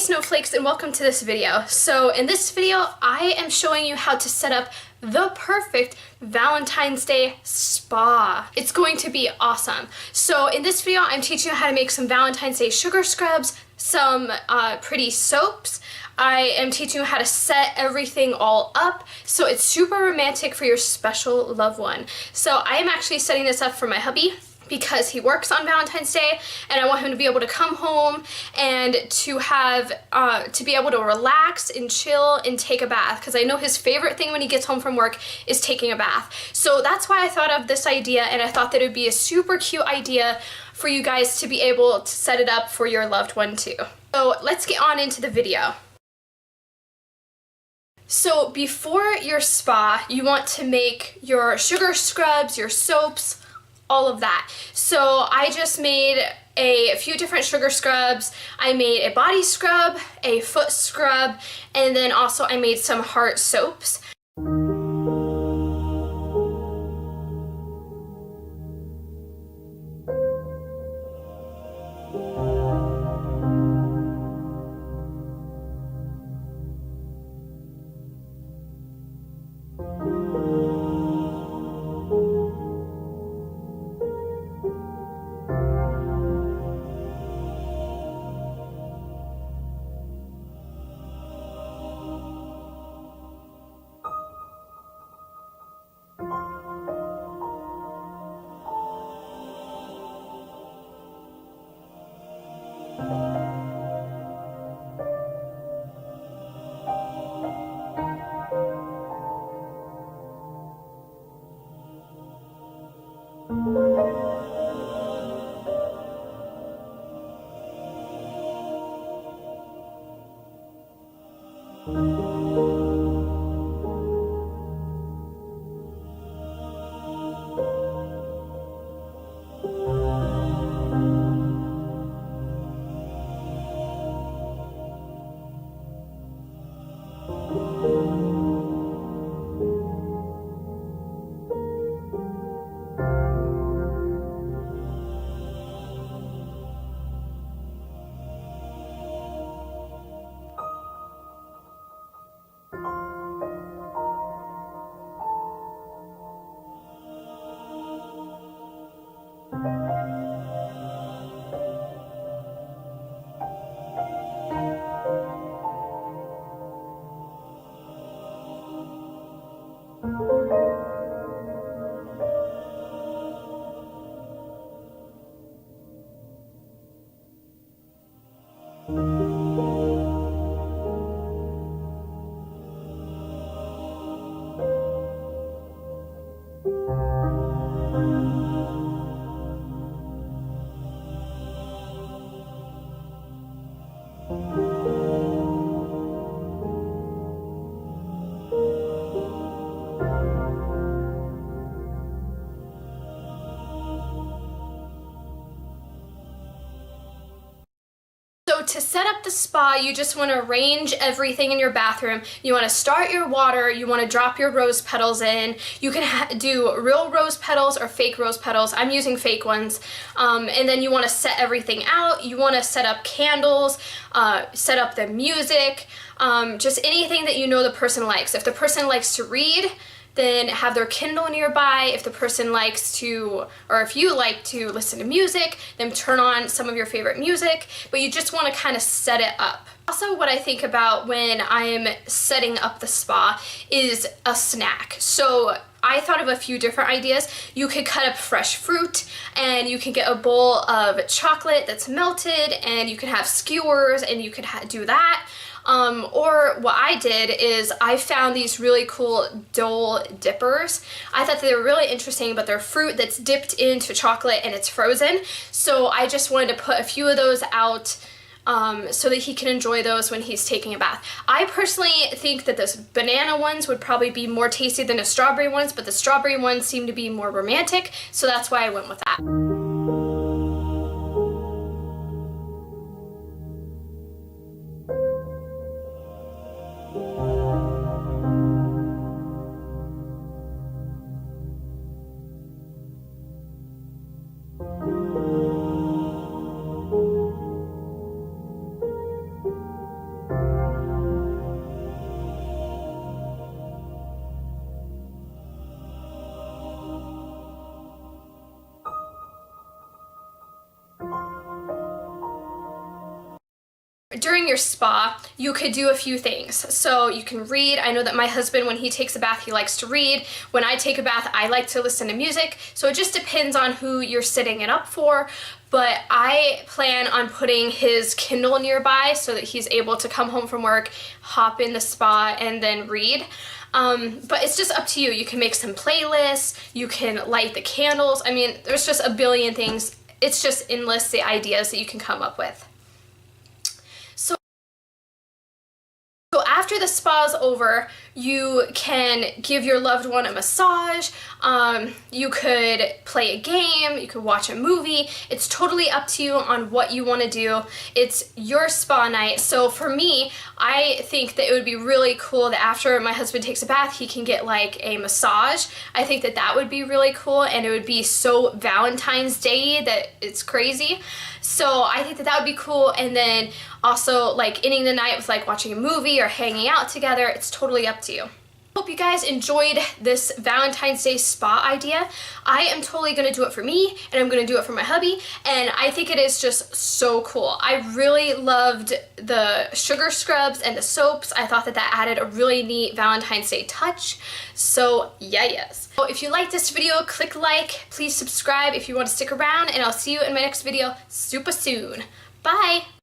Snowflakes, and welcome to this video. So in this video, I am showing you how to set up the perfect Valentine's Day spa. It's going to be awesome. So in this video, I'm teaching you how to make some Valentine's Day sugar scrubs, some pretty soaps. I am teaching you how to set everything all up so it's super romantic for your special loved one. So I am actually setting this up for my hubby because he works on Valentine's Day and I want him to be able to come home and to have to be able to relax and chill and take a bath, because I know his favorite thing when he gets home from work is taking a bath. So that's why I thought of this idea, and I thought that it would be a super cute idea for you guys to be able to set it up for your loved one too. So let's get on into the video. So before your spa, you want to make your sugar scrubs, your soaps, all of that. So I just made a few different sugar scrubs. I made a body scrub, a foot scrub, and then also I made some heart soaps. To set up the spa, you just want to arrange everything in your bathroom. You want to start your water, you want to drop your rose petals in. You can do real rose petals or fake rose petals. I'm using fake ones. And then you want to set everything out. You want to set up candles, set up the music, just anything that you know the person likes. If the person likes to read, then have their Kindle nearby. If the person likes to, or if you like to listen to music, then turn on some of your favorite music, but you just want to kind of set it up. Also, what I think about when I am setting up the spa is a snack. So I thought of a few different ideas. You could cut up fresh fruit, and you can get a bowl of chocolate that's melted, and you can have skewers, and you could do that. Or what I did is I found these really cool Dole dippers. I thought they were really interesting, but they're fruit that's dipped into chocolate and it's frozen. So I just wanted to put a few of those out so that he can enjoy those when he's taking a bath. I personally think that those banana ones would probably be more tasty than the strawberry ones, but the strawberry ones seem to be more romantic, so that's why I went with that. Thank you. during your spa, you could do a few things. So you can read. I know that my husband, when he takes a bath, he likes to read. When I take a bath, I like to listen to music. So it just depends on who you're setting it up for. But I plan on putting his Kindle nearby so that he's able to come home from work, hop in the spa, and then read. But it's just up to you. You can make some playlists, you can light the candles. I mean, there's just a billion things. It's just endless, the ideas that you can come up with. So after the spa's over, you can give your loved one a massage, you could play a game, you could watch a movie. It's totally up to you on what you want to do. It's your spa night. So for me, I think that it would be really cool that after my husband takes a bath, he can get like a massage. I think that that would be really cool, and it would be so Valentine's Day that it's crazy. So I think that that would be cool. And then also like ending the night with like watching a movie or hanging out together. It's totally up to you. Hope you guys enjoyed this Valentine's Day spa idea. I am totally gonna do it for me, and I'm gonna do it for my hubby, and I think it is just so cool. I really loved the sugar scrubs and the soaps. I thought that that added a really neat Valentine's Day touch. So yeah, yes. So if you like this video, click like, please subscribe if you want to stick around, and I'll see you in my next video super soon. Bye!